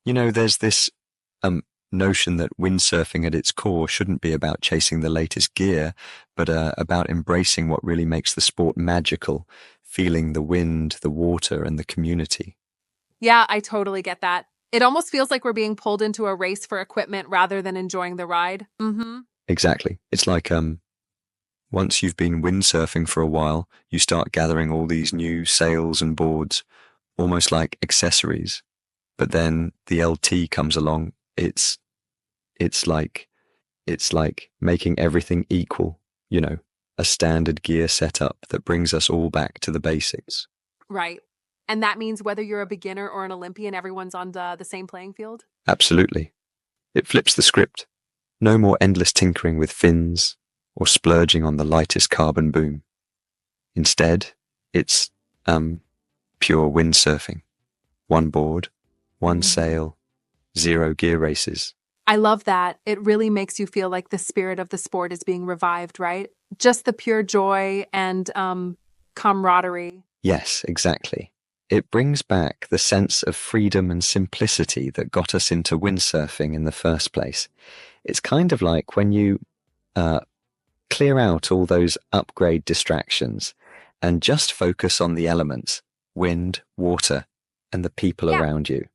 There's this um, notion that windsurfing at its core shouldn't be about chasing the latest gear, but about embracing what really makes the sport magical, feeling the wind, the water, and the community. Yeah, I totally get that. It almost feels like we're being pulled into a race for equipment rather than enjoying the ride. Mm-hmm. Exactly. It's like once you've been windsurfing for a while, you start gathering all these new sails and boards, almost like accessories. But then the LT comes along. It's like it's like making everything equal, you know, a standard gear setup that brings us all back to the basics. Right. And that means whether you're a beginner or an Olympian, everyone's on the same playing field? Absolutely. It flips the script. No more endless tinkering with fins or splurging on the lightest carbon boom. Instead, it's pure windsurfing. One board, one Mhm. sail, zero gear races. I love that. It really makes you feel like the spirit of the sport is being revived, right? Just the pure joy and camaraderie. Yes, exactly. It brings back the sense of freedom and simplicity that got us into windsurfing in the first place. It's kind of like when you uh, clear out all those upgrade distractions and just focus on the elements, wind, water, and the people Yeah. around you.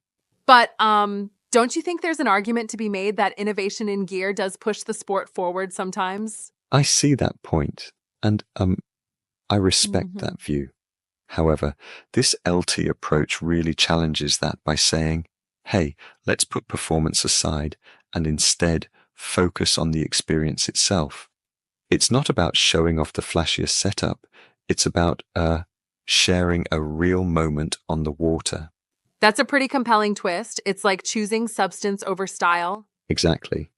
But don't you think there's an argument to be made that innovation in gear does push the sport forward sometimes? I see that point, and I respect Hmm. that view. However, this LT approach really challenges that by saying, hey, let's put performance aside and instead focus on the experience itself. It's not about showing off the flashiest setup. It's about sharing a real moment on the water. That's a pretty compelling twist. It's like choosing substance over style. Exactly.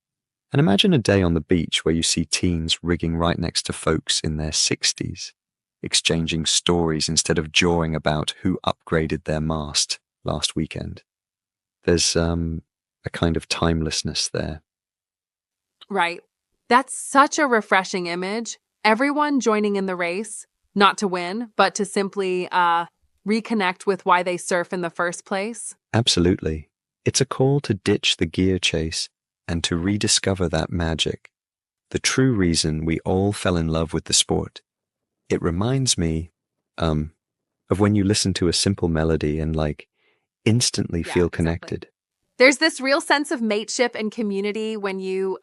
And imagine a day on the beach where you see teens rigging right next to folks in their 60s, exchanging stories instead of jawing about who upgraded their mast last weekend. There's a kind of timelessness there. Right. That's such a refreshing image. Everyone joining in the race, not to win, but to simply reconnect with why they surf in the first place. Absolutely. It's a call to ditch the gear chase and to rediscover that magic, the true reason we all fell in love with the sport. It reminds me um, of when you listen to a simple melody and instantly Yeah, feel exactly. connected. There's this real sense of mateship and community when you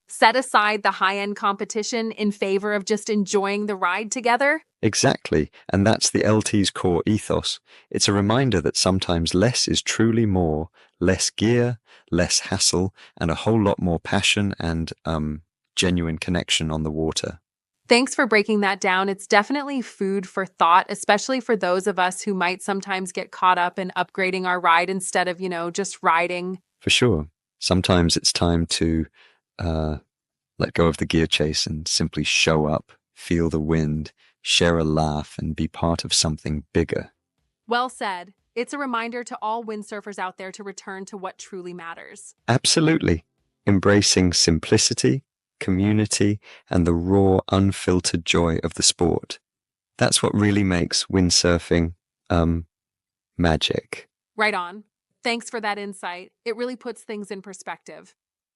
set aside the high end competition in favor of just enjoying the ride together. Exactly, and that's the LT's core ethos. It's a reminder that sometimes less is truly more, less gear, less hassle, and a whole lot more passion and genuine connection on the water. Thanks for breaking that down. It's definitely food for thought, especially for those of us who might sometimes get caught up in upgrading our ride instead of, just riding. For sure. Sometimes it's time to uh, let go of the gear chase and simply show up, feel the wind, share a laugh, and be part of something bigger. Well said. It's a reminder to all windsurfers out there to return to what truly matters. Absolutely. Embracing simplicity, community, and the raw, unfiltered joy of the sport. That's what really makes windsurfing um, magic. Right on. Thanks for that insight. It really puts things in perspective.